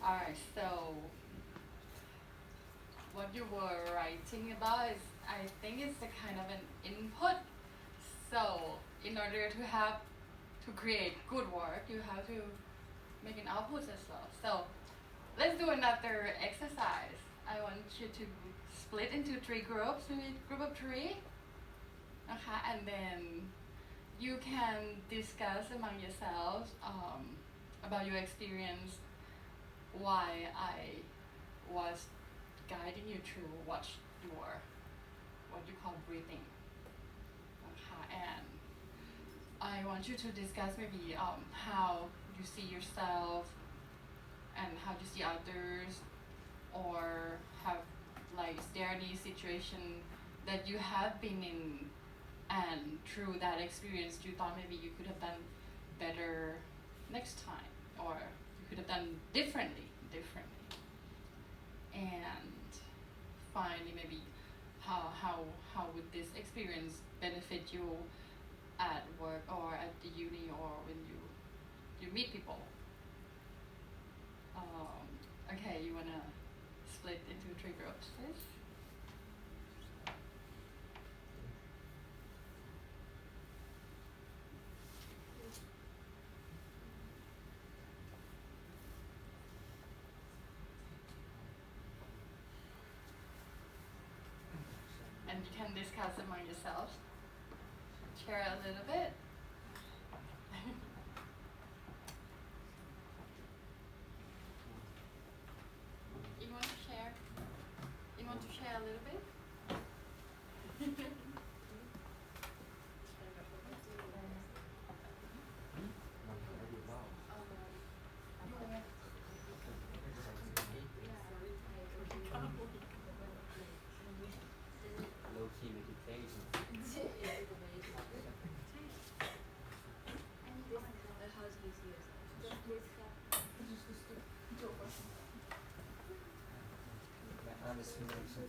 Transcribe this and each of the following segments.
Alright, so what you were writing about is, I think it's a kind of an input. So in order to create good work, you have to make an output as well. So let's do another exercise. I want you to split into three groups, maybe group of three. Okay, and then you can discuss among yourselves about your experience, why I was guiding you to watch your what you call breathing. Okay, and I want you to discuss maybe how you see yourself and how you see others, or have like is there any situation that you have been in, and through that experience you thought maybe you could have done better next time, or you could have done differently, and finally maybe how would this experience benefit you at work or at the uni or when you meet people. Okay, you wanna split into three groups first? And you can discuss among yourselves. Share a little bit. You want to share? You want to share a little bit? Low key meditation. Hallucination.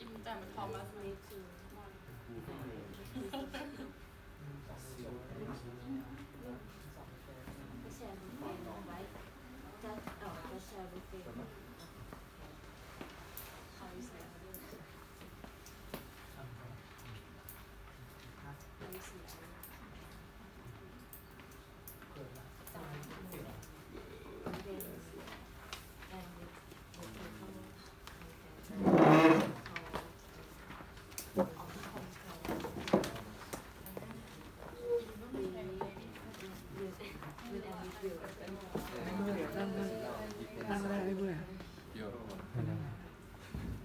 Inte med Thomas. Yo,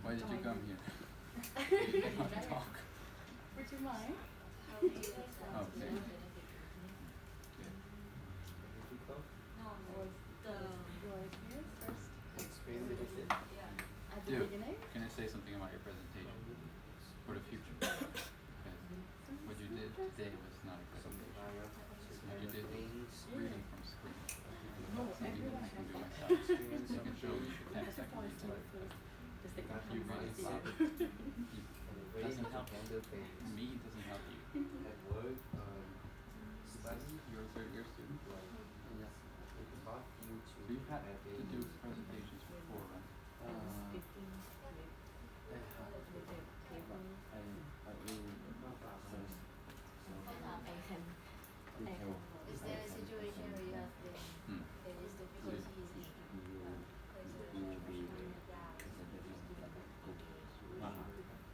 why did you come here? You cannot talk. Would you mind? Okay. Dude, can I say something about your presentation for the future? Because what you did today was not a presentation. What you did was reading from screen. Something that I can do myself. You can show me the 10-second detail. You really thought it doesn't help me, it doesn't help you. At work, Study, you're a third year student. taught you to We've had have to do presentations before, right? Is there a situation where you have been Hmm. there is difficulties in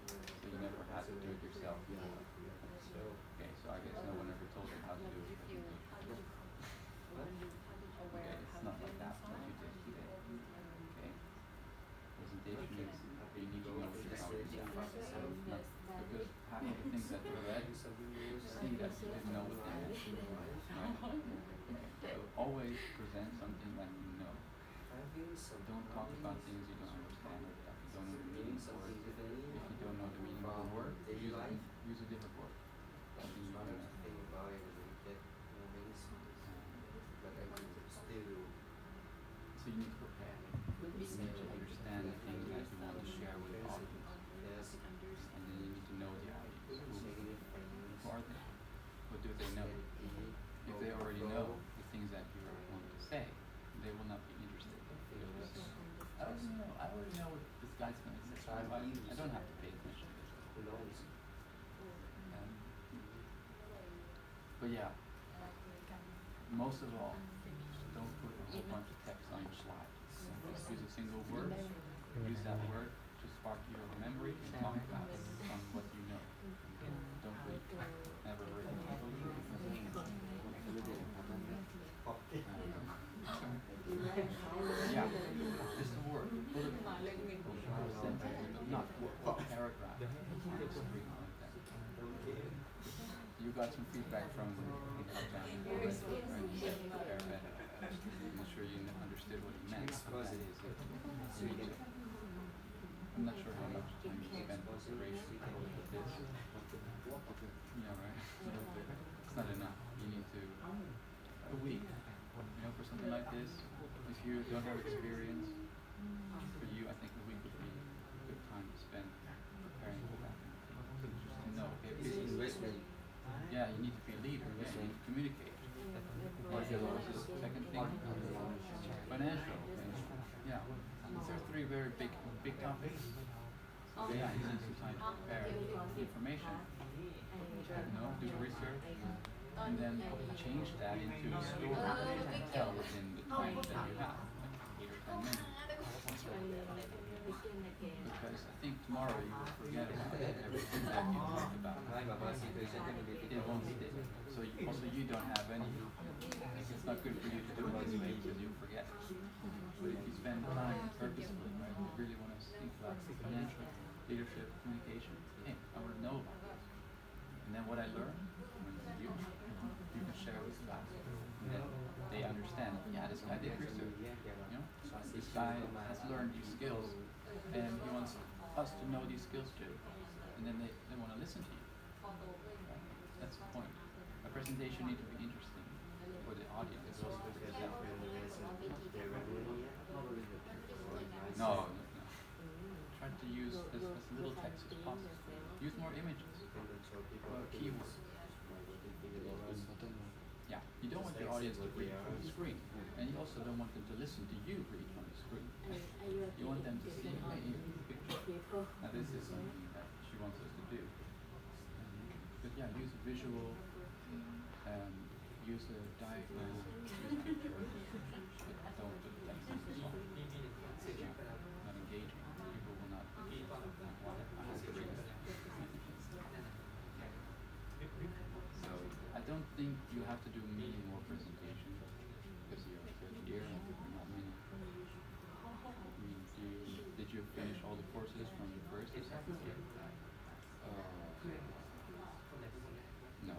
So you never had to do it yourself. Okay, so I guess no one ever told you how to do it. Okay, it's not like that what you did today. Okay. Presentation is you need to know what you're talking about. Not because half of the things that you read seem that you didn't know what they meant. Right? So always present something that you know. Don't talk about things you don't understand or that you don't know the meaning for. If you don't know the meaning of a word, use a different word. Something you don't know. So you need to prepare. You need to understand the things that you want to share with the audience. And then you need to know the audience. Who are they? What do they know? I don't have to pay attention to this. But yeah, most of all, don't put a whole bunch of text on your slide. Just use a single word. Use that word to spark your memory and talk about it from what you know. Don't wait. Never wait. Yeah, just a word. Bullet point. Sentence, not paragraph. You got some feedback from Kapjan already, right? You said prepare better. I'm not sure you understood what he meant. That is, you need to. I'm not sure how much time you spent preparation with this. Yeah, right. It's not enough. You need to a week. You know, for something like this, if you don't have experience, for you, I think a week would be a good time to spend preparing for that. So just to know, okay, this is Investment. yeah, you need to be a leader. Yeah, you need to communicate. What's the second thing? Financial. Yeah. These are three very big topics. So yeah, you need some time to prepare information. You know, do research, and then change that into a story that you can tell within the time that you have, like 8 or 10 minutes. Because I think tomorrow you will forget about everything that you talked about. It won't stick. So you don't have any. It's not good for you to do it this way because you forget. But if you spend time purposefully, right, you really want to think about financial, leadership, communication. Hey, I want to know about this. And then what I learned, you can share with the class. And then they understand. Yeah, this guy did research. You know, this guy has learned these skills, and he wants us to know these skills too. And then they want to listen to you. Right? That's the point. A presentation needs to be interesting for the audience. No. Try to use as little text as possible. Use more images. Keywords. Yeah, you don't want your audience to read from the screen, and you also don't want them to listen to you read from the screen. You want them to see a picture. Now this is something that she wants us to do. But yeah, use a visual, use a diagram, use pictures, but don't put text on the slide. Yeah, not engaging. People will not want to read it. So I don't think you have to do many more presentations because you're a third year and not many. I mean, did you finish all the courses from the first or second year? No.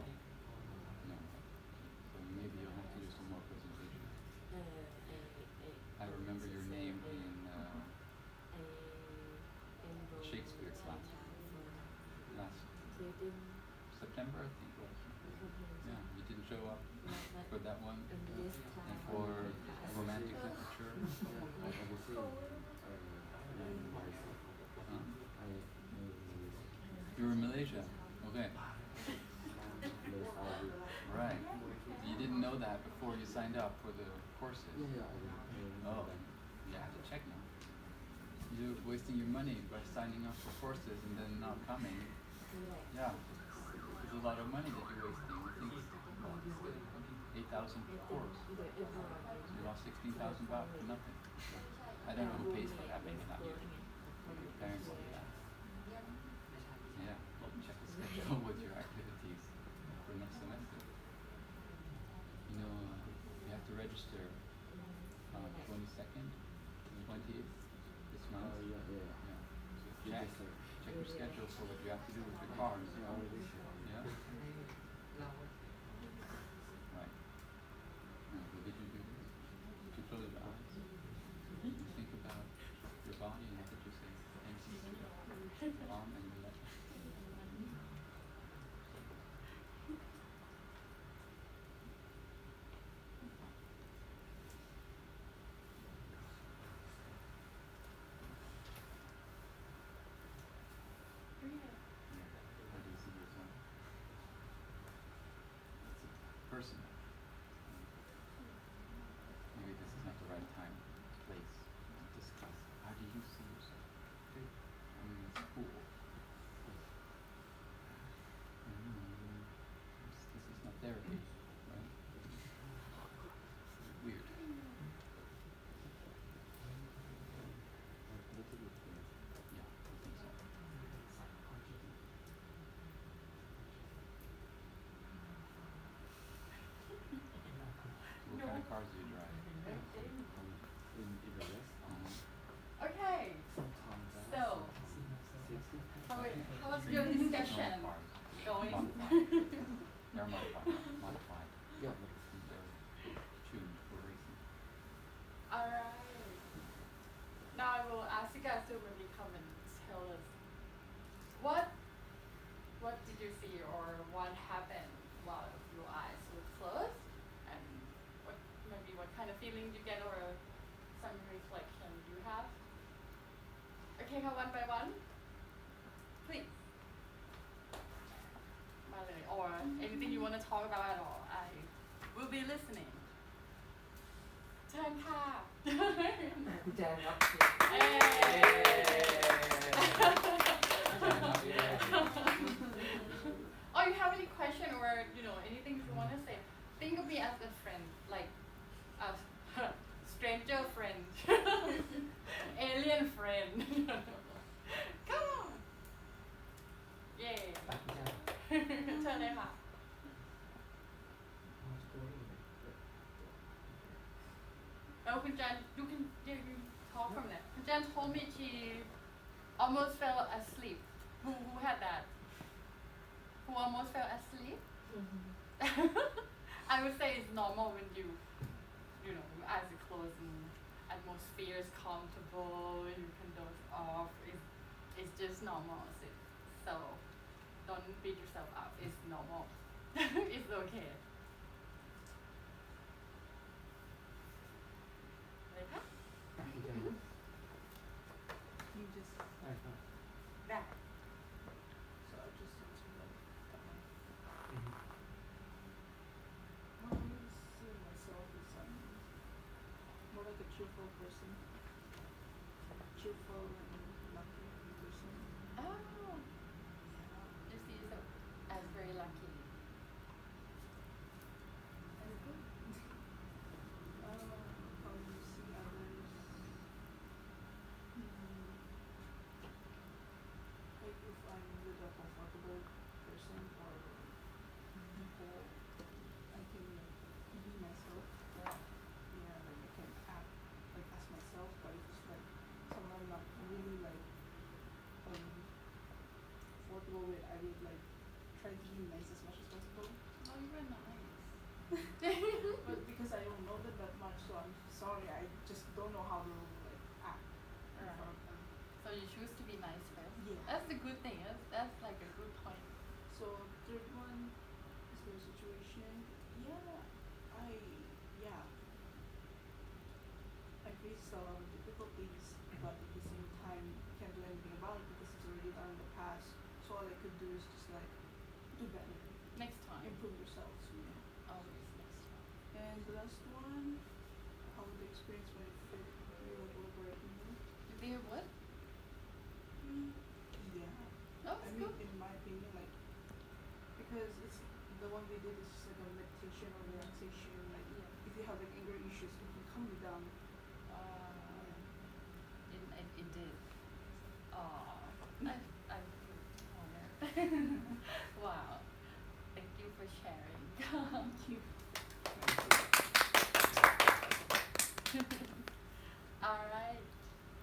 So maybe you'll have to do some more presentations. I remember your name in Shakespeare class last September, I think it was. Yeah, you didn't show up for that one, and for romantic literature. You were in Malaysia. Okay. Right. You didn't know that before you signed up for the courses. Oh, you have to check now. You're wasting your money by signing up for courses and then not coming. Yeah. It's a lot of money that you're wasting. I think it's 8,000 per course. So you lost 16,000 baht for nothing. I don't know who pays for that, maybe not you. Your parents do that. Yeah, well, check the schedule with your activities for next semester. You know, you have to register on the 22nd and 20th this month. Yeah. So check your schedule for what you have to do with your cars. Yeah. Right. Now, did you do this? Did you close your eyes? You think about your body and what you say empty to your arm and your leg. How do you see yourself? It's personal. Maybe this is not the right time, place to discuss. How do you see yourself? I mean, cars do you drive? In Everest, Okay. sometimes So, how was your Normal discussion cars. going? Modified. They're modified. yeah, They're tuned for racing. Alright. Now I will ask you guys to maybe come and tell us what did you see or what happened while your eyes were closed, and what kind of feeling you get or some reflection you have. Okay, go one by one. Please. Malay, or anything you want to talk about at all. I will be listening. Turnค่ะ คุณแจนครับ Oh, you have any question or anything you want to say? Think of me as a friend, like a stranger friend, alien friend. Come on. Yay. ไปคุณแจน เชิญเลยค่ะ Oh, Kunjan, you talk from there. Kunjan told me she almost fell asleep. Who had that? Who almost fell asleep? I would say it's normal when your eyes are closed and atmosphere is comfortable, you can doze off. It's just normal. So don't beat yourself up. It's normal. It's okay. You just that. So I just need to I see myself as more like a cheerful person. Cheerful and lucky person. Oh. You see yourself as very lucky. That's good. How you see others. Like if I'm with a comfortable person or people, I can be myself. Yeah. Yeah, like I can act like as myself, but if it's like someone I'm not really like comfortable with, I would like try to be nice as much as possible. Oh, you were nice. But because I don't know them that much, so I'm sorry, I just don't know how to like act in Right. front of them. So you choose to be nice first. Yeah. That's the good thing. That's like a good point. So third one is their situation. I faced a lot of difficulties, but at the same time can't do anything about it because it's already done in the past. So all I could do is just like do better, Next time. improve yourselves. Always next time. And the last one, how would the experience when it fit you like over at me? You think it would? Yeah. Oh, I it's mean, good. in my opinion, like, because it's the one we did is just like a meditation or relaxation. Like, if you have like anger issues, it can calm you down. It did. I'm honored. Wow. Thank you for sharing. Thank you. Alright.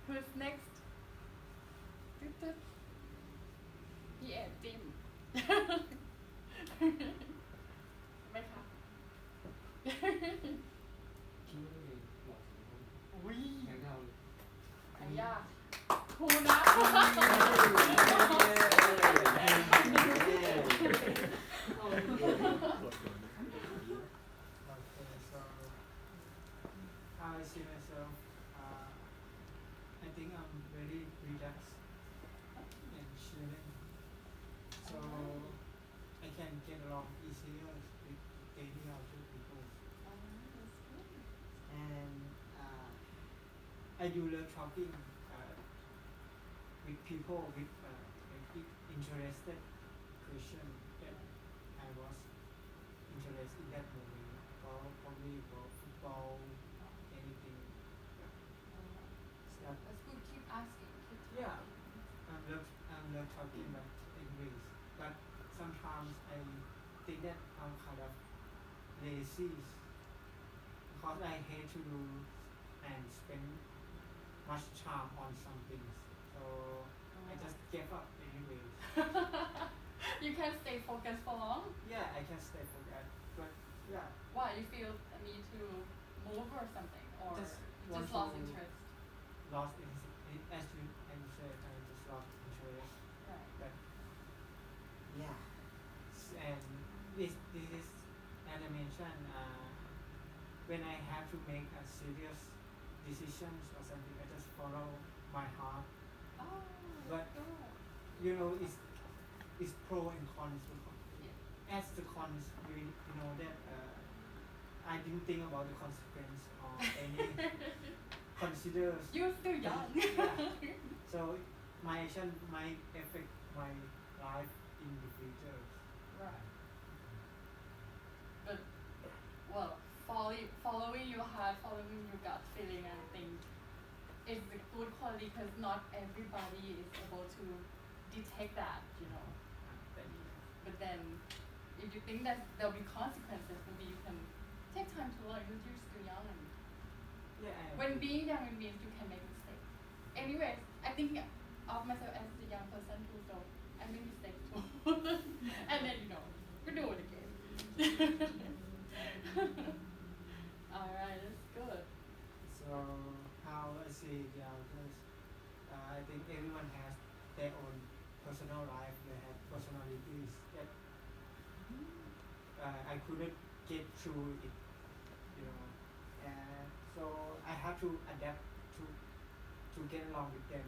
Who's next? Yeah, Tim. ไม่ค่ะ คิดว่าเลยหลอกสิคน อุ้ย งั้นเอาเลย ไอ้ย่าครูนะ Okay, so how I see myself, I think I'm very relaxed and chilling. So I can get along easier with daily other people. And I do love talking with people with interested question that I was interested in that moment, probably about football, anything. Stuff. That's good. Keep asking. Keep Yeah. talking. I'm love talking like English, but sometimes I think that I'm kind of lazy because I hate to do and spend much time on some things. So I just gave up anyway. You can't stay focused for long. Yeah, I can stay for that. But yeah, Why you feel a need to move or something, or Just just want lost to- interest? lost as you said, I just lost interest. Right. But yeah, and this is as I mentioned, when I have to make a serious decisions or something, I just follow my heart. Oh, But- good. You know, it's pro and cons. Yeah. As the cons, you know that I didn't think about the consequence or any considers. You're still young. Yeah. So my action might affect my life in the future. Right. But well, following your heart, following your gut feeling, I think is a good quality because not everybody is able to detect that, you know. But then, if you think that there'll be consequences, maybe you can take time to learn because you're still young. And Yeah. when being young, it means you can make mistakes. Anyways, I think of myself as a young person too, so I make mistakes too. And then, you know, we do it again. Alright, that's good. So how I see the others, I think everyone has their own personal life. They have personalities that I couldn't get through it, you know. And so I have to adapt to get along with them,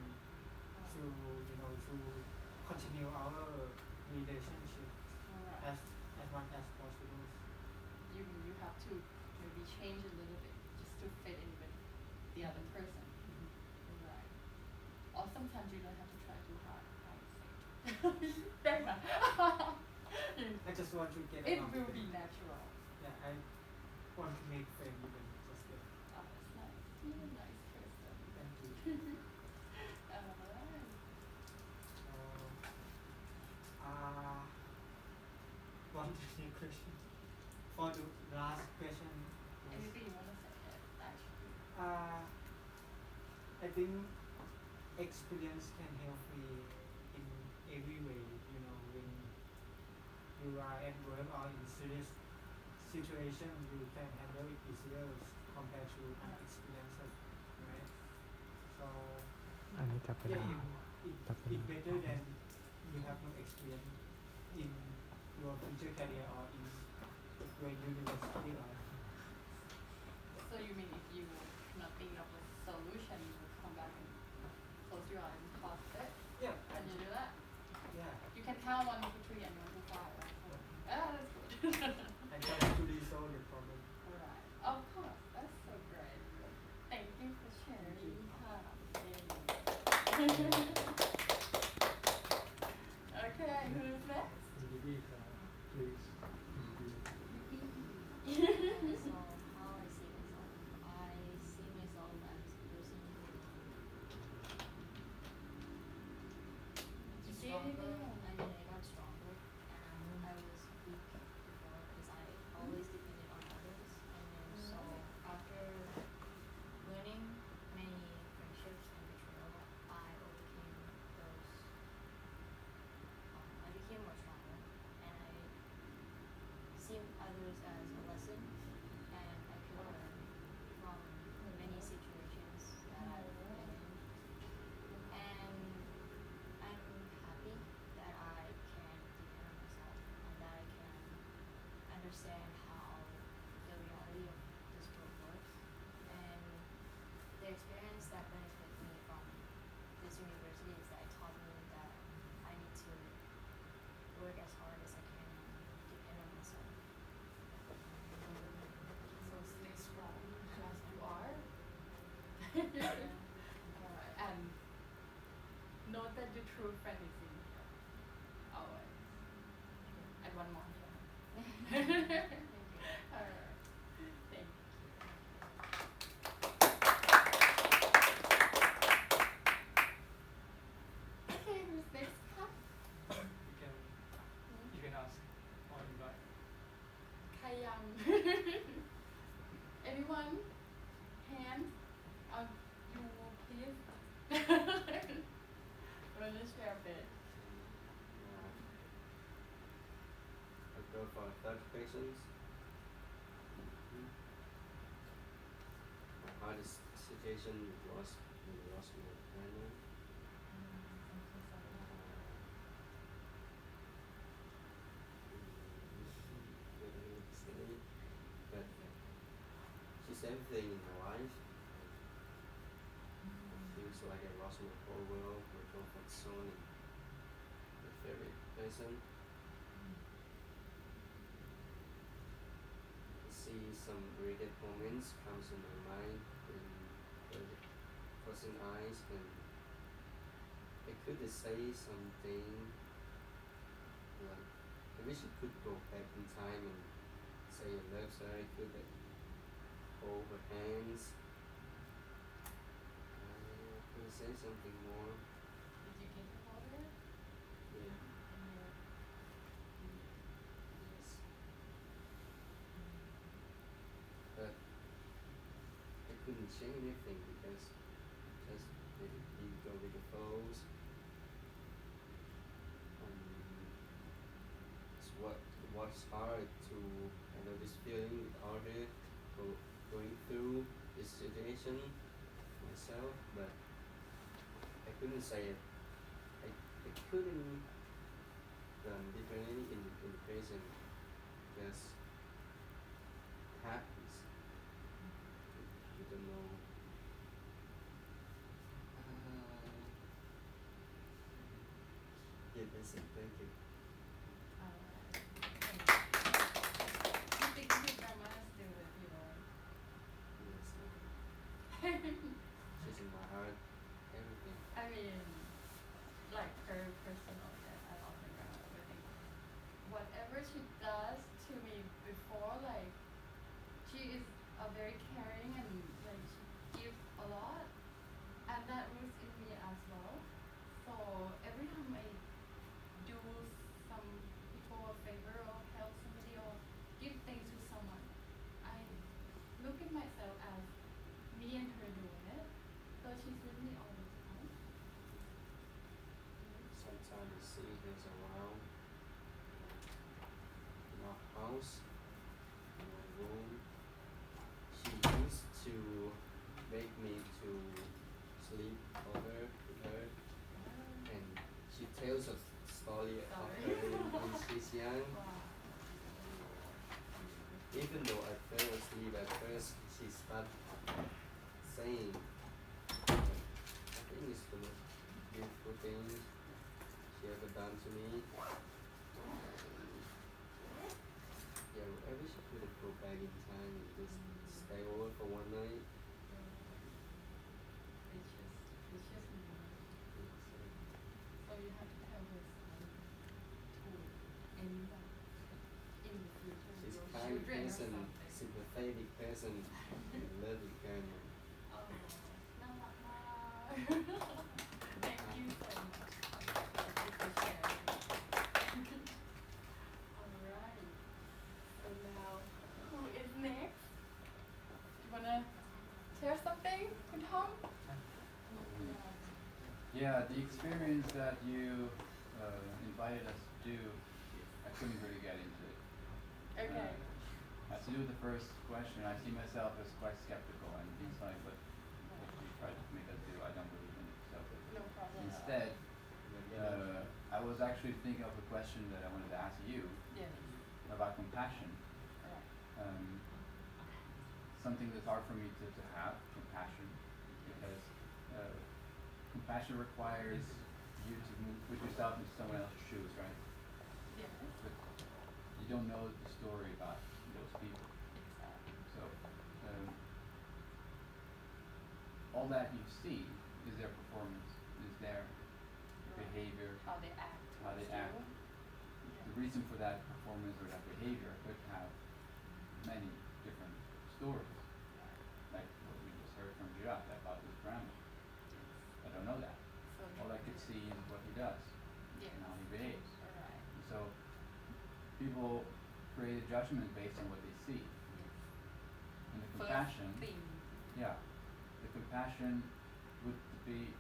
to you know to continue our relationship Alright. as much as possible. You have to maybe change a little bit just to fit in with the other person. Right. Or sometimes you don't have to try too hard, I would say. I just want to get It along will with be them. natural. Yeah, I want to make friends with them. Just get. Oh, that's nice. You're a nice person. Thank you. Alright. One new question. For the last question, is, Anything you want to say yet, actually? I think experience can help me in every way. You know, when you are at work or in serious situation, you can handle it easier compared to unexperienced, right? So อันนี้จะเป็น yeah, it's better than you have no experience in your future career or in your university life. So you mean if you cannot think of a solution, you would come back and close your eyes and pause it? Yeah, Can you do that? yeah. You can count 1 to 3 and 1 to 5, right? Ah, that's good. And try to resolve the problem. Alright. Of course, that's so great. Thank you for sharing. Okay, who's next? please So how I see myself as a person who You is see stronger. anything? I mean, I got stronger, and I was weak before because I always depended on others. And then so after learning many friendships and betrayal, I overcame those. I became more stronger, and I see others as a lesson, and I could learn from many situations that I've been in. And I'm happy that I can depend on myself and that I can understand how the reality of this world works. And the experience that benefited me from this university is that it taught me that I need to work as hard as I can and depend on myself. So stay strong as you are. Yeah. Alright, and know that your true friend is in here. Always. And one more here. Alright. Thank you. Okay, who's next? Huh? you can ask or invite. Kayam. anyone? Hands? You please. Wanna share a bit? I'll go for third questions. My hardest situation was when I lost my grandma. But she's everything in my life. It feels like I lost my whole world, my comfort zone, and my favorite person. I see some regret moments comes in my mind when closing eyes and I could say something like I wish I could go back in time and say I love her. I could hold her hands. I could say something more. Did you get to hold her? Yeah. Yeah. Yes. But I couldn't say anything because just maybe you go with the flows. It's what's hard to handle this feeling without it, going through this situation myself, but I couldn't say it. I couldn't differently in the present. Just happens. You don't know. Yeah, that's it. Thank you. You think your grandma is still with you, right? Yes, she's in my heart. Everything. I mean, like her personal death, I lost my grandma. I think whatever she does to me before, like, she is a very caring and like she gives a lot, and that roots in me as well. So every time I do some people a favor or help somebody or give things to someone, I look at myself as me and her doing it. So she's with me all the time. Sometimes I see things around in our house, in my room. She used to make me to sleep over with her, and she tells a story of her when she's young. Wow. Even though I fell asleep at first, she started saying, I think it's the most beautiful thing she ever done to me. Yeah, I wish I could go back in time and just stay over for one night. It's just me. So you have to tell this to anyone in the future. She's Your a kind children or person, something. sympathetic person, and lovely grandma. Oh, no, thank you so much. Thank you for sharing. Alright. So now, who is next? You wanna share something with Tom? Yeah, the experience that you invited us to do, I couldn't really get into it. Okay. As to do with the first question, I see myself as quite skeptical and things like what you tried to make us do, I don't believe in it. So No problem. instead, I was actually thinking of a question that I wanted to ask you Yes. about compassion. Alright. Something that's hard for me to have, compassion, because compassion requires you to put yourself into someone else's shoes, right? Yes. But you don't know the story about those people. Exactly. So all that you see is their performance, is their behavior, How they act. how they towards act. you. The reason for that performance or that behavior could have many different stories. Like what we just heard from Jacques about his grandma. I don't know that. So All I could see is what he does yes. and how he behaves. Alright. And so people create a judgment based on what they see. Yes. And the For compassion, theme. yeah, the compassion would be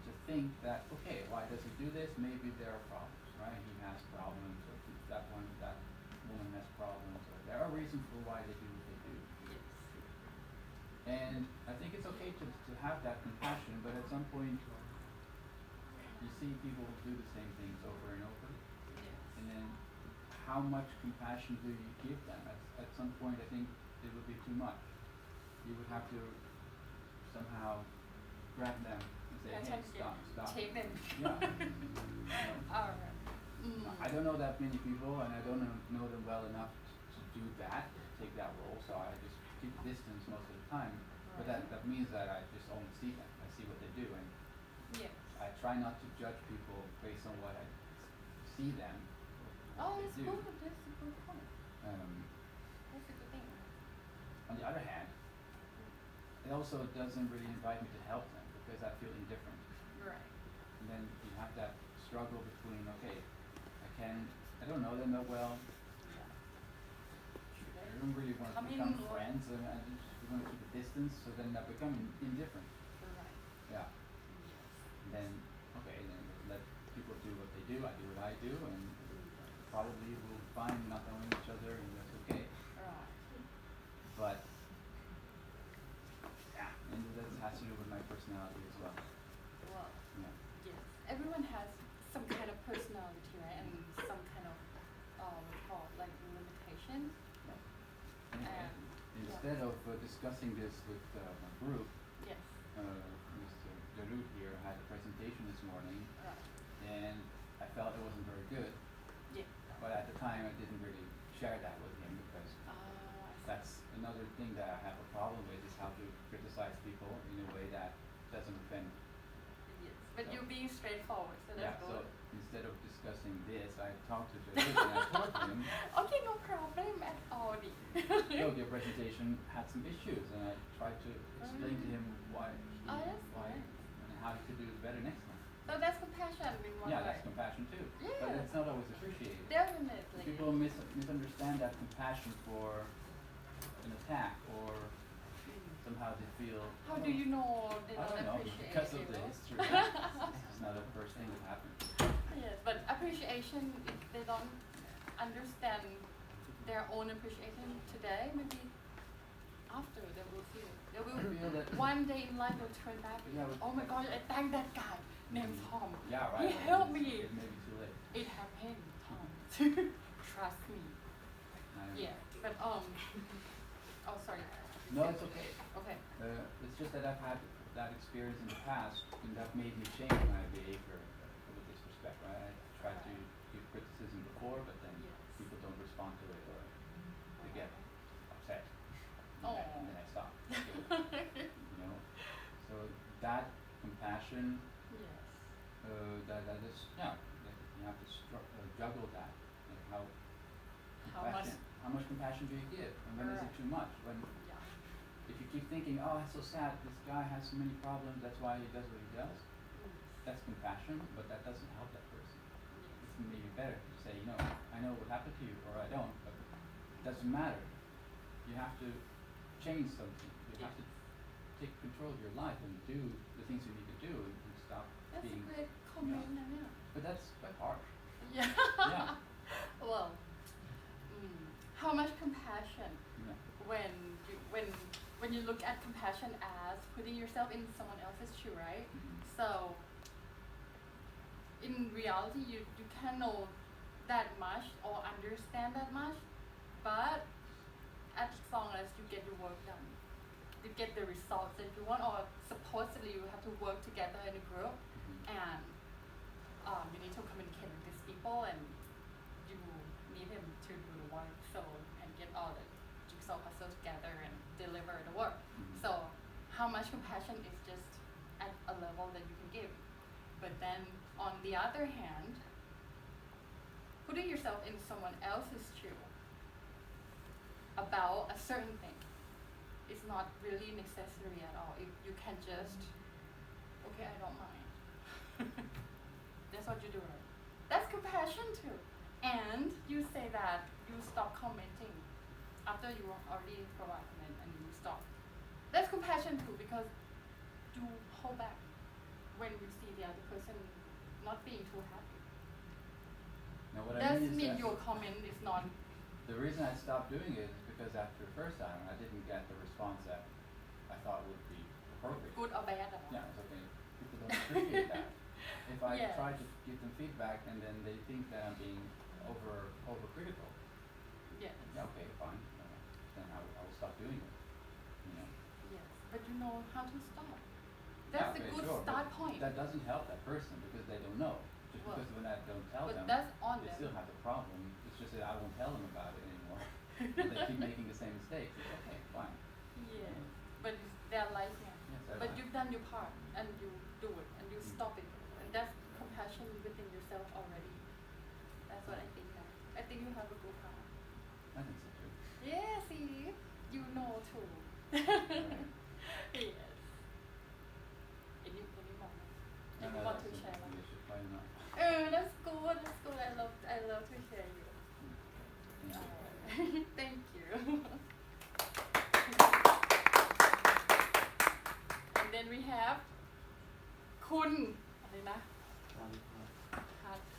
to think that, okay, why does he do this? Maybe there are problems, right? He has problems, or that woman has problems, or there are reasons for why they do what they do. Yes. And I think it's okay to have that compassion, but at some point you see people do the same things over and over, Yes. and then how much compassion do you give them? At some point I think it would be too much. You would have to somehow grab them and say, hey, stop. Take them. Yeah. You know? Alright. I don't know that many people, and I don't know them well enough to do that, take that role, so I just keep a distance most of the time. But that means that I just only see them. I see what they do, and Yes. I try not to judge people based on what I see them. Or Oh, what it's they do. good. That's a good point. That's a good thing. On the other hand, it also doesn't really invite me to help them because I feel indifferent. Right. And then you have that struggle between, okay, I don't know them that well, I don't really want to Come in become or- friends, and I just want to keep a distance, so then I become indifferent. Right. Yeah. Yes. And then, okay, then let people do what they do, I do what I do, and probably we'll find not knowing each other, and that's okay. Right. But, yeah, and that has to do with my personality as well. Well, Yeah. yes. Everyone has some kind of personality, right? And some kind of what we call like limitations. Anyway, And instead of discussing this with my group, yes. Mr. Jarut here had a presentation this morning, Right. and I felt it wasn't very good. Yeah. But at the time, I didn't really share that with him because I see. that's another thing that I have a problem with, is how to criticize people in a way that doesn't offend. Yes. But So- you're being straightforward, so Yeah, that's so good. instead of discussing this, I talked to Jarut and I told him, Okay, no problem at all. look, your presentation had some issues, and I tried to explain to him why Oh, that's why nice. and how he could do it better next time. So that's compassion in one Yeah, way. that's compassion too. But Yeah. it's not always appreciated. Definitely. People misunderstand that compassion for an attack, or somehow they feel. How do you know they I don't don't know, appreciate because you? of the history. It's not the first thing that happened. Yes, but appreciation, if they don't understand their own appreciation today, maybe after they will feel. They I feel will that- one day in life they'll turn back. Yeah, but- Oh my gosh, I thank that guy named Tom. Yeah, right. He helped me. It may be too late. It happened, Tom. Trust me. Yeah, but oh sorry. No, it's okay. Okay. It's just that I've had that experience in the past, and that made me change my behavior with this respect, right? I tried to give criticism before, but then Yes. people don't respond to it, or they get upset. Oh. And then I stop. You know? So that compassion, Yes. that is, yeah, that you have to juggle that. Like How how much compassion do you give? And when is it Right. too much? When Yeah. if you keep thinking, oh, that's so sad, this guy has so many problems, that's why he does what he does, that's compassion, but that doesn't help that person. It's maybe better to say, you know, I know what happened to you, or I don't, but it doesn't matter. You have to change something. You have to take control of your life and do the things you need to do, and stop That's being. a great comment, yeah. But that's quite harsh. Yeah. Yeah. Well, how much compassion Yeah. when you look at compassion as putting yourself in someone else's shoe, right? Mhm. So in reality, you can't know that much or understand that much, but as long as you get your work done, you get the results that you want, or supposedly you have to work together in a group, Mhm. and you need to communicate with these people, and you need them to do the work, so and get all the jigsaw puzzles together and deliver the work. Mhm. So how much compassion is just at a level that you can give. But then on the other hand, putting yourself in someone else's shoe about a certain thing is not really necessary at all. If you can just, okay, I don't mind. That's what you do, right? That's compassion too. And you say that you stop commenting after you already provide comment, and you stop compassion too, because you hold back when you see the other person not being too happy. Now what I Doesn't mean is mean that your comment is not. the reason I stopped doing it is because after the first time I didn't get the response that I thought would be appropriate. Good or bad. Yeah, it's okay. People don't appreciate that. If I Yes. try to give them feedback and then they think that I'm being overcritical, Yes. yeah, okay, fine. Then I will stop doing it. You know. Yes. But you know how to stop. Yeah, That's okay, a good sure, start but point. that doesn't help that person because they don't know. Just Well, because when I don't tell but them, that's on they them. still have the problem. It's just that I won't tell them about it anymore. And they keep making the same mistakes. It's okay, fine. Yes. But it's their life now. Yes, I But know. you've done your part and you do it and you Mm. stop it. And that's compassion within yourself already. That's what I think now. I think you have a good heart. I think so too. Yeah, see? You know too. Right. Yes. Any more? No, You no, want that's to share something one? we should find out. That's good, that's good. I love to hear you. Thank you. Thank you. And then we have คุณอะไรนะ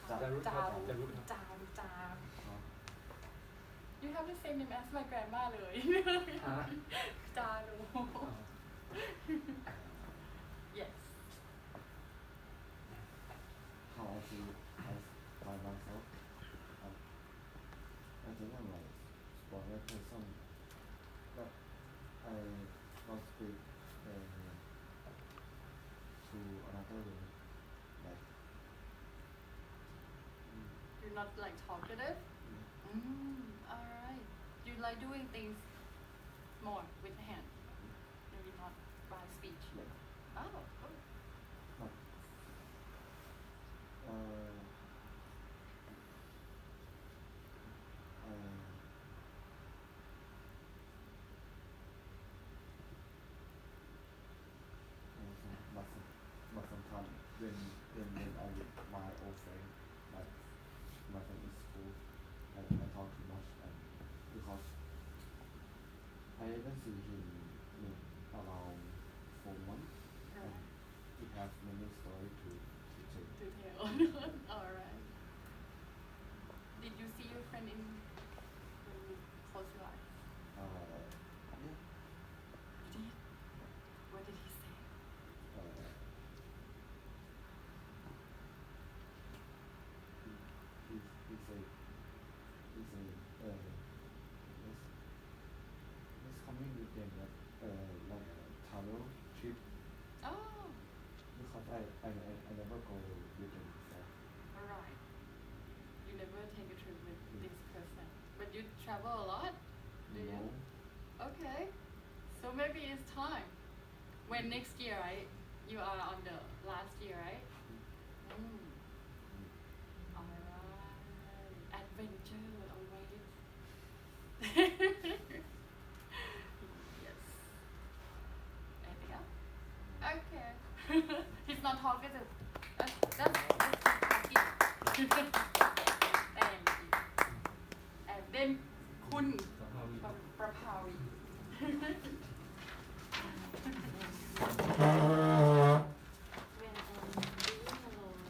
Jarut จารุ Jarut จารุ อ๋อ You have the same name as my grandma เลย จารุ Yes. How I feel as by myself. I think I'm like spoiled person, but I don't speak to another way. Like, You're not like talkative? Alright. You like doing things more with the hand, maybe not by speech. like, Oh, good. like, but sometimes when I with my old friend, like my friend in school, I talk too much and because I haven't seen him in around 4 months and Alright. he has many stories to tell. To tell. Alright. Did you see your friend when you close your eyes? Yeah. You did? What did he say? He say let's coming with them like a travel trip Oh, because I never go with them before. alright. You never take a trip with this person. But you travel a lot? Do you? No. Okay. So maybe it's time. When next year, right? You are on the last year, right? Alright. Adventure always. Yes. Anything else? Okay. He's not talkative. That's talking. Thank you. And then คุณ ประภาวี When I'm being alone,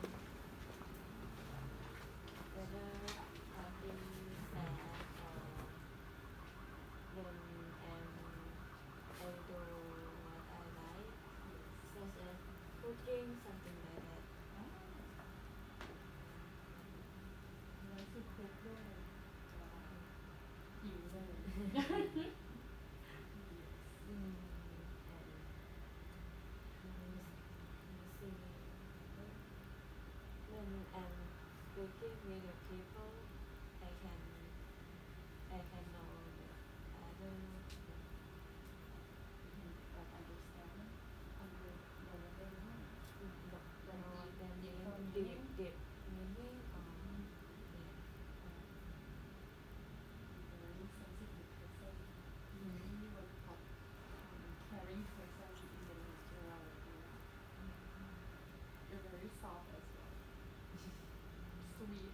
whether I'm feeling sad or when I do what I like, such as cooking, something like that. แล้วคือคุกด้วยหิวเลย And see, when I'm speaking with the people, I can know the other understand deep meaning or very sensitive person, caring person in the nature. You're very soft as well. Sweet.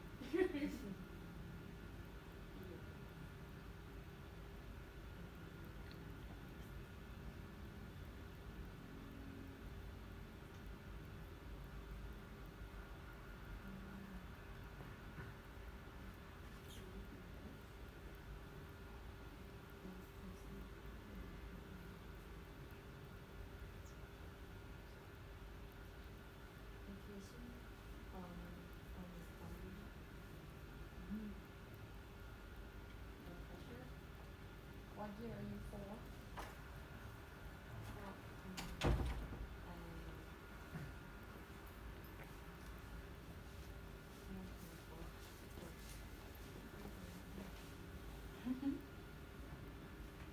year are you for?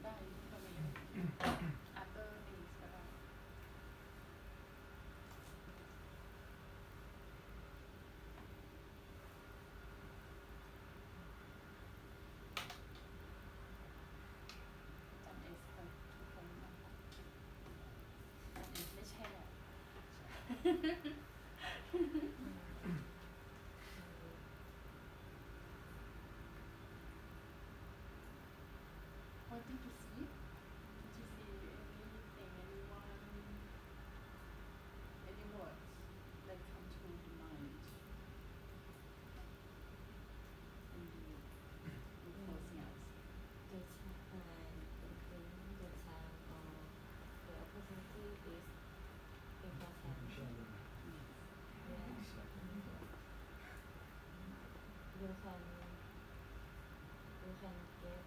ได้ก็มี after this ก็ได้ จำเอสคนทุกคนนะคะจำเอสไม่ใช่หรอก What did you see? Did you see anything, anyone, any words that come to the mind? And you closing out. The time, I think the time or the opportunity is important. Yeah. You can get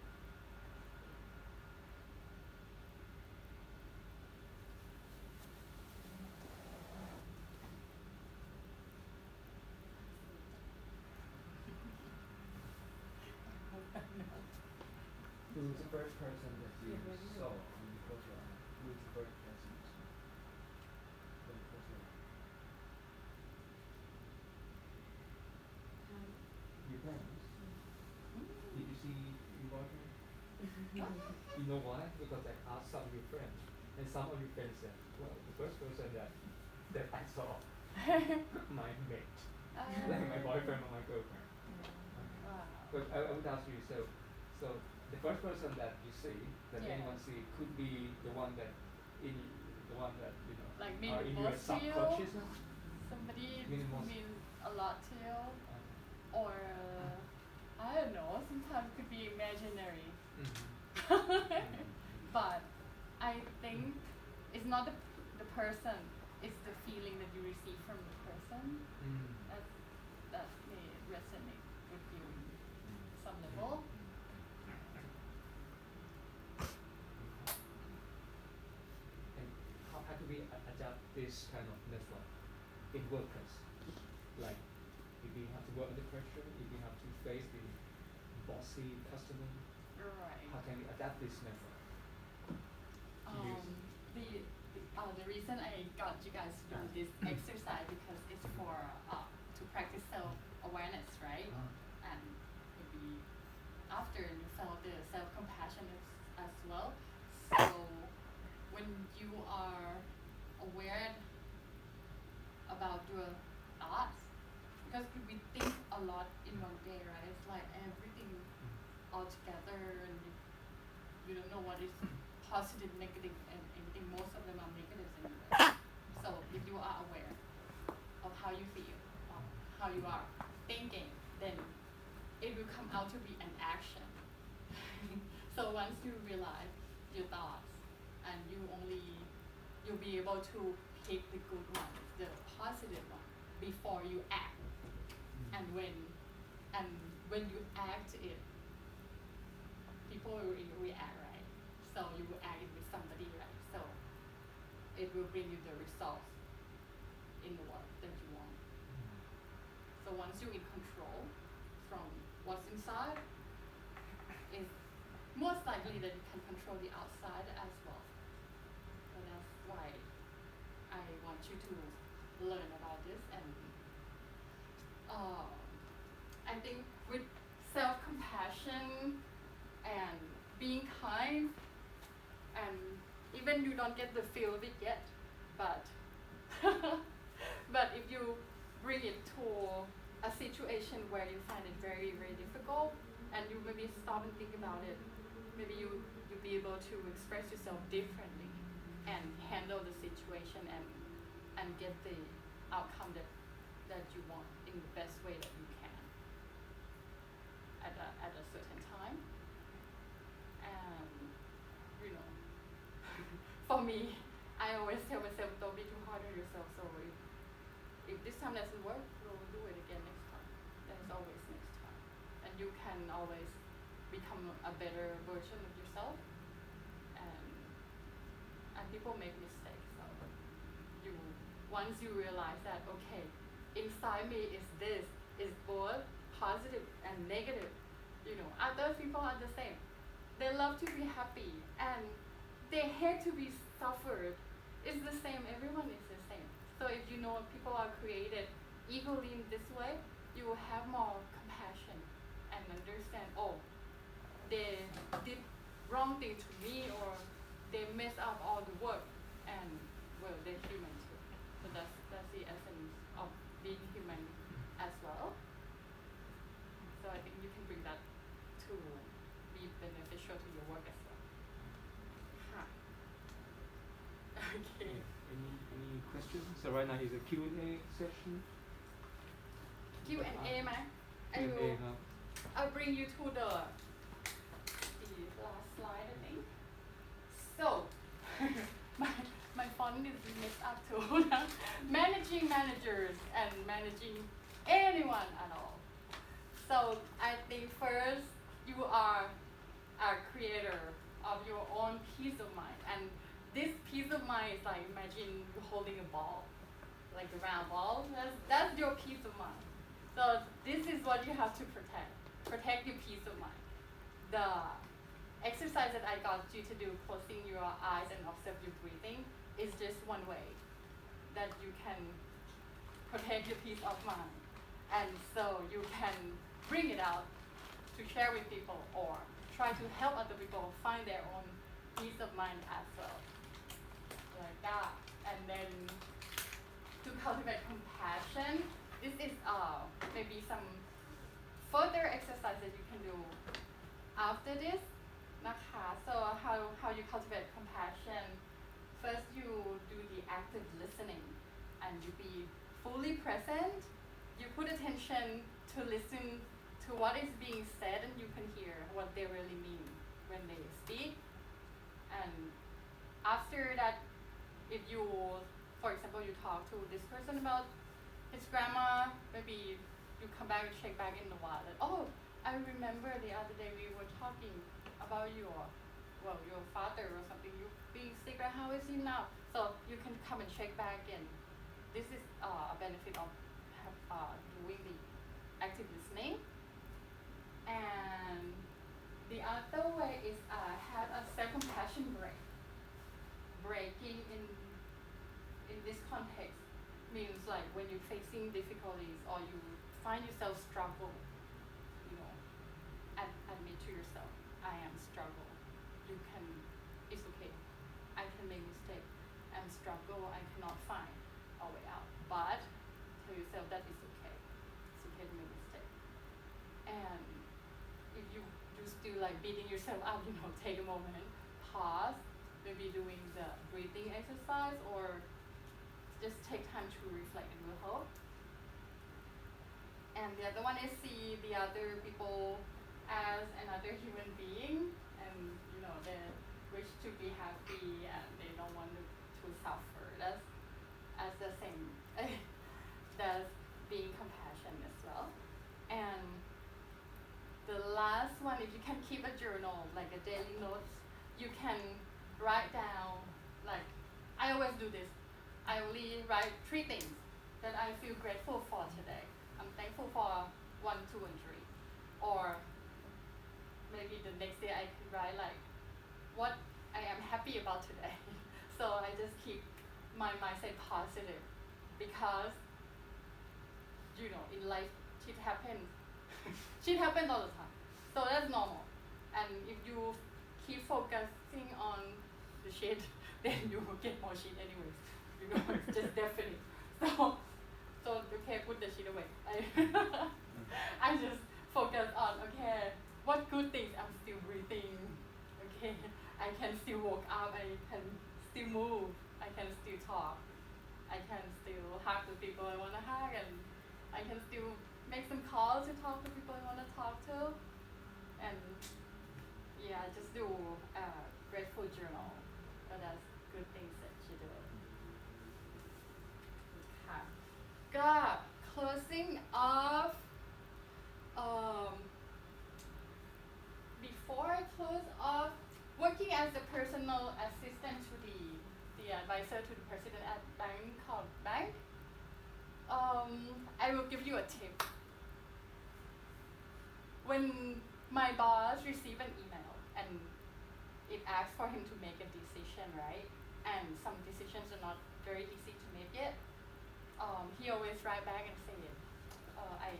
Who's the first person that you saw when you close your eyes? Who is the first person you saw when you close your eyes? Your parents? Did you see your boyfriend? You know why? Because I asked some of your friends, and some of your friends said, well, the first person that I saw, my mate, like my boyfriend or my girlfriend. Wow. But I would ask you, so the first person that you see, that Yeah. anyone see, could be the one that you know, Like are mean in your most to you? subconsciousness. Somebody Mean who most. means a lot to you? Or I don't know, sometimes it could be imaginary. But I think it's not the person, it's the feeling that you receive from the person that may resonate with you some level. And how do we adapt this kind of method in workplace? Like, if we have to work under pressure, if we have to face the bossy customer, Right. how can we adapt this method? The reason I got you guys to do this exercise because it's for to practice self-awareness, right? And maybe after you felt the self-compassion as well. So when you are aware about your thoughts, because we think a lot in one day, right? It's like everything all together and you don't know what is positive, negative, and anything. Most of them are negatives anyway. So if you are aware of how you feel, of how you are thinking, then it will come out to be an action. So once you realize your thoughts and you'll be able to pick the good ones, the positive one, before you act. And when you act it, people will react, right? So you will act it with somebody, right? So it will bring you the results in the work that you want. So once you're in control from what's inside, it's most likely that you can control the outside as well. So that's why I want you to learn about this. And I think with self-compassion and being kind, and even you don't get the feel of it yet, but but if you bring it to a situation where you find it very, very difficult, and you maybe stop and think about it, maybe you'll be able to express yourself differently and handle the situation and get the outcome that you want in the best way that you can at a certain time. And for me, I always tell myself, don't be too hard on yourself. So if this time doesn't work, we'll do it again next time. There's always next time. And you can always become a better version of yourself people make mistakes. So you once you realize that okay, inside me is this, is both positive and negative. You know, other people are the same. They love to be happy and they hate to be suffered. It's the same. Everyone is the same. So if you know people are created equally in this way, you will have more compassion and understand. Oh, they did wrong thing to me, or they mess up all the work, and well, they're human too. So that's the essence of being human as well. So I think you can bring that to be beneficial to your work as well. Huh. Okay. Any questions? So right now is a Q&A session. Q&A ไหม Q&A ครับ I'll bring you to the last slide, I think. So, my font is messed up too. Managing managers and managing anyone at all. So, I think first you are a creator of your own peace of mind, and this peace of mind is like, imagine you holding a ball, like a round ball. That's your peace of mind. So this is what you have to protect. Protect your peace of mind. The exercise that I got you to do, closing your eyes and observe your breathing, is just one way that you can protect your peace of mind. And so you can bring it out to share with people or try to help other people find their own peace of mind as well. Like that. And then to cultivate compassion, this is maybe some further exercise that you can do after this. So how you cultivate compassion. First you do the active listening and you be fully present. You put attention to listen to what is being said and you can hear what they really mean when they speak. And after that, if you, for example, you talk to this person about his grandma, maybe you come back and check back in a while. That, oh, I remember the other day we were talking about your father or something. You being sick, right? How is he now? So you can come and check back in. This is a benefit of doing the active listening. And the other way is have a self-compassion break. Breaking in this context means like when you're facing difficulties or you find yourself struggle, you know, admit to yourself, I am struggle. It's okay. I can make mistake. I'm struggle. I cannot find a way out. But tell yourself that it's okay. It's okay to make mistake. And if you still like beating yourself up, you know, take a moment, pause, maybe doing the breathing exercise or just take time to reflect, it will help. And the other one is see the other people as another human being, and you know they wish to be happy and they don't want to suffer. That's as the same. That's being compassionate as well. And the last one, if you can keep a journal, like a daily notes, you can write down, like I always do this. I only write 3 things that I feel grateful for today. I'm thankful for 1, 2, and 3. Or maybe the next day I can write like what I am happy about today. So I just keep my mindset positive because you know in life shit happens. Shit happens all the time. So that's normal. And if you keep focusing on the shit, then you will get more shit anyways. You know, it's just definite. So okay, put the shit away. I just focus on okay, what good things I'm still breathing. Okay, I can still walk up. I can still move. I can still talk. I can still hug the people I want to hug, and I can still make some calls to talk to people I want to talk to. And yeah, just do a grateful journal. That's good things that you do. Okay. God, closing off. Before I close off, working as a personal assistant to the advisor to the president at Bangkok Bank. I will give you a tip. When my boss receives an email and it asks for him to make a decision, right? And some decisions are not very easy to make yet. He always write back and say, I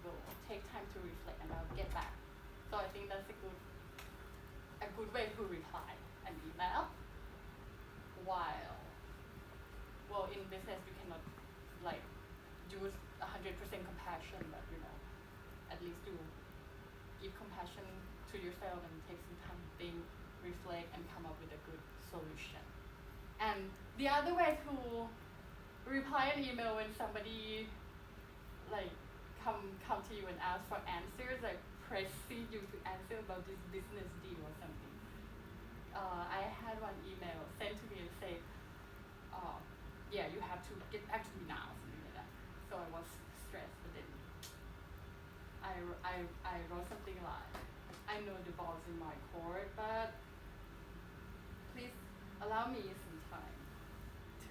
will take time to reflect and I'll get back. So I think that's a good way to reply an email. While, well, in business you cannot like use 100% compassion, but at least you give compassion to yourself and take some time to think, reflect, and come up with a good solution. And the other way to reply an email when somebody like come to you and ask for answers, like pressing you to answer about this business deal or something. I had one email sent to me and say, yeah, you have to get back to me now, something like that. So I was stressed, but then I wrote something like, I know the ball's in my court, but please allow me some time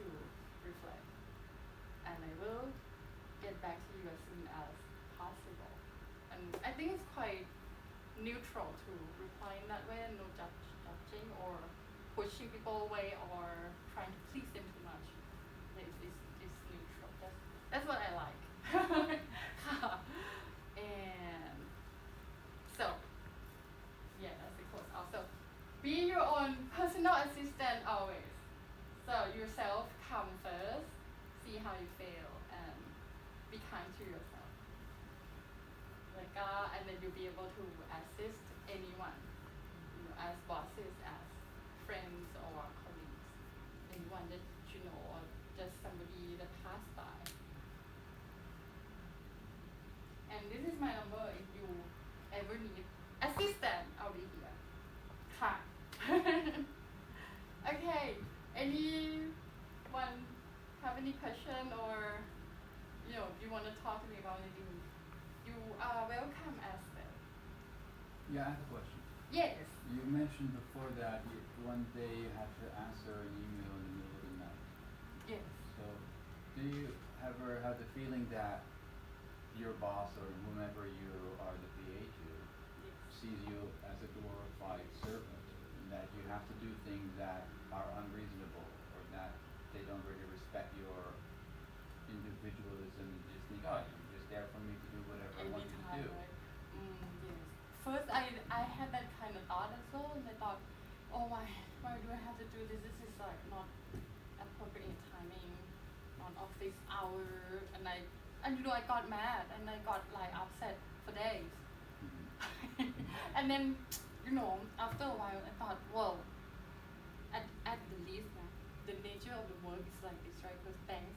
to reflect, and I will get back to you as soon as possible. And I think it's quite neutral to reply in that way and no judging or pushing people away or trying to please them too much. It's neutral. That's what I like. And so, yeah, that's the close. Also, be your own personal assistant always. So yourself come first, see how you feel, and be kind to yourself. And then you'll be able to assist anyone, as bosses, as friends or colleagues, anyone that you know, or just somebody that passed by. And this is my number if you ever need assistant, I'll be here. Ha. Okay, anyone have any question or if you want to talk to me about anything, you are welcome as well. Yeah, I have a question. Yes. You mentioned before that one day you had to answer an email in the middle of the night. Yes. So, do you ever have the feeling that your boss or whomever you are the PA to sees you as a glorified servant, and that you have to do things that are unreasonable or that they don't really respect your individualism and just think, oh, you're just there for me to do whatever I want you to do? Right? Yes. First, I had that kind of thought as well, and I thought, oh, why do I have to do this? This is like not appropriate timing on office hour, and I got mad and I got like upset for days. And then, after a while I thought, well, at the least, the nature of the work is like this, right? Because banks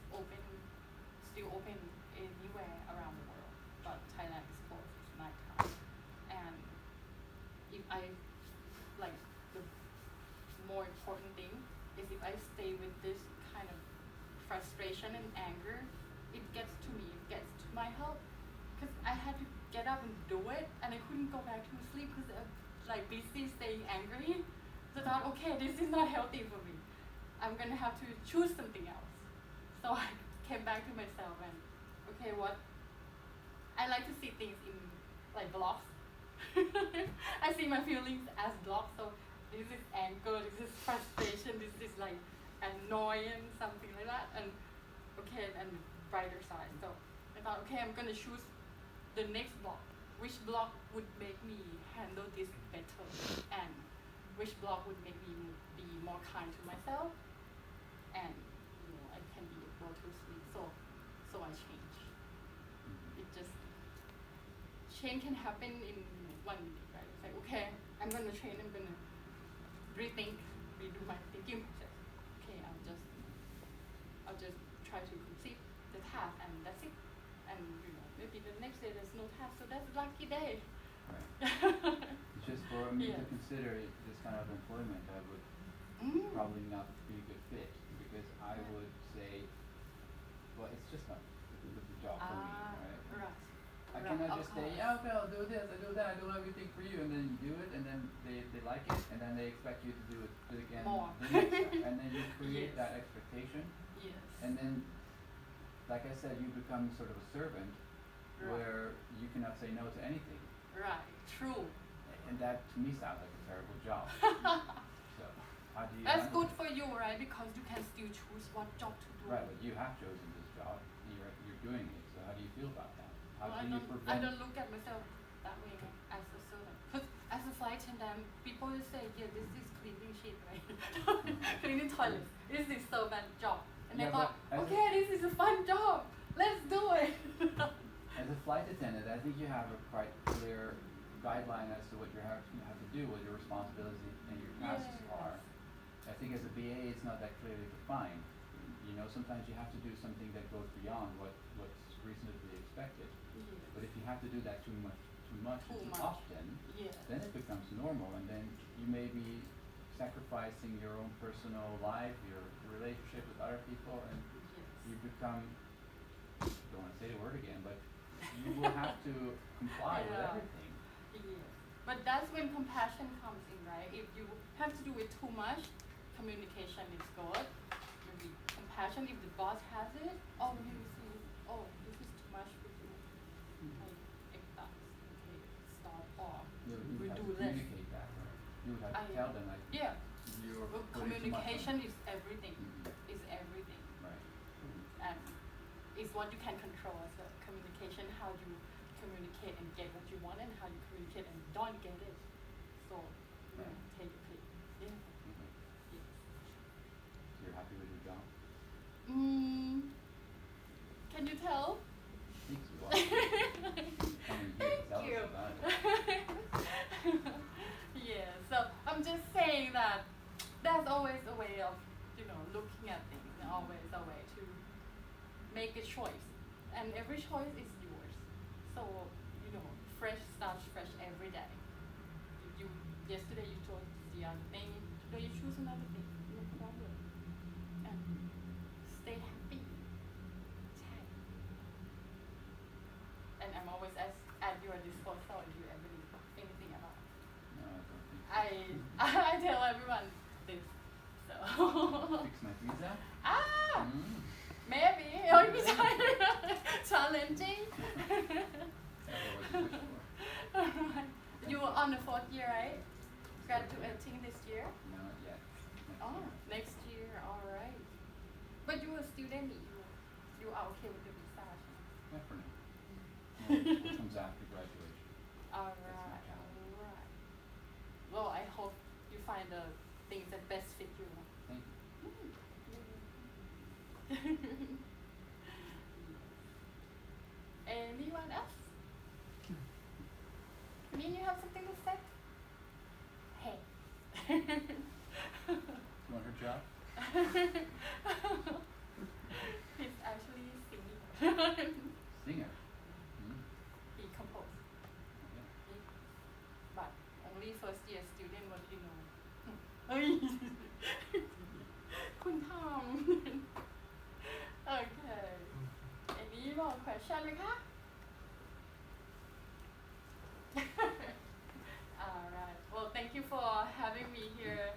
still open anywhere around the world, but Thailand is closed, it's nighttime. And if the more important thing is if I stay with this kind of frustration and anger, it gets to me, it gets to my health. Because I had to get up and do it, and I couldn't go back to sleep because I'm busy staying angry. So I thought, okay, this is not healthy for me. I'm gonna have to choose something else. So I came back to myself and, okay, what? I like to see things in blocks. I see my feelings as blocks. So this is anger, this is frustration, this is annoyance, something like that. And okay, and the brighter side. So I thought, okay, I'm gonna choose the next block. Which block would make me handle this better, and which block would make me be more kind to myself, and I can be able to sleep. So I changed. It just change can happen in 1 week, right? It's like, okay, I'm gonna change. I'm gonna redo my thinking process. Okay, I'll just try to complete the task, and that's it. And maybe the next day there's no task, so that's a lucky day. Right. It's just for me Yes. to consider this kind of employment, I would probably not be a good fit, because I would say, well, it's just not the job for me, right? Right. I cannot just say, yeah, okay, I'll do this, I'll do that, I'll do everything for you, and then you do it, and then they like it, and then they expect you to do it again More. the next time. And then and you create Yes. that expectation, Yes. and then, like I said, you become sort of a servant Right. where you cannot say no to anything. Right. True. And that to me sounds like a terrible job. So how do you That's handle good it? for you, right? Because you can still choose what job to do. Right, but you have chosen this job, you're doing it, so how do you feel about that? How Well, can you I prevent? don't look at myself that way as a servant. 'Cause as a flight attendant, people will say, yeah, this is cleaning shit, right? Cleaning toilets. This is servant job. And Yeah, I thought, but as a- okay, this is a fun job. Let's do it. As a flight attendant, I think you have a quite clear guideline as to what you have to do, what your responsibilities and your tasks Yes. are. I think as a BA, it's not that clearly defined. You know, sometimes you have to do something that goes beyond what's reasonably expected. But if you have to do that too much, Too too much. often, Yes. then it becomes normal, and then you may be sacrificing your own personal life, your relationship with other people, and you Yes. become, don't want to say the word again, but you will have to comply with Yeah. everything. Yes. But that's when compassion comes in, right? If you have to do it too much, communication is good. Maybe compassion, if the boss has it, oh, you see, oh, this is too much for you. Like, if that's okay, stop off. You We would have do to less. communicate that, right? You would have to I- tell them like Yeah. you're Well, putting too much on communication them. is everything. Mhm. Is everything. Right. And it's what you can control as a communication, how you communicate and get what you want and how you communicate and don't get it. So, you know, Right. take your pick. Yeah. Mhm. Yes. So you're happy with your job? Can you tell? I think you are. Coming here to tell Thank you. us about it. Yeah, so I'm just saying that there's always a way of, looking at things, and always a way to make a choice. And every choice is yours. So, fresh starts fresh every day. Yesterday you chose the other thing, today you choose another thing, no problem. And stay happy. And I'm always at your disposal if you ever need anything at all. No, I don't think so. I tell everyone this, so. Fix my visa? Ah, Mm. maybe. Oh, you challenging. That's what I wish for. Alright. You were on the 4th year, right? Graduating this year? No, not yet. Next Oh, year. next year. All right. But you were a student. You are okay with the visa? Yeah, for now. What comes after graduation? All That's my right. challenge. All right. Well, I hope you find the things that best fit you. Thank you. Anyone else? Mean you have something to say? Hey. You want her job? He's actually singing. Singer. Mm. He composed. Okay. But only first year student what you know. คุณทอม Okay. Any more question ไหมคะ Alright. Well, thank you for having me here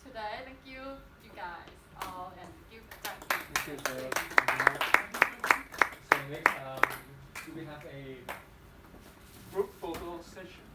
today. Thank you, you guys all, and thank you, Jack. Thank you, sir. So next, we have a Group photo session.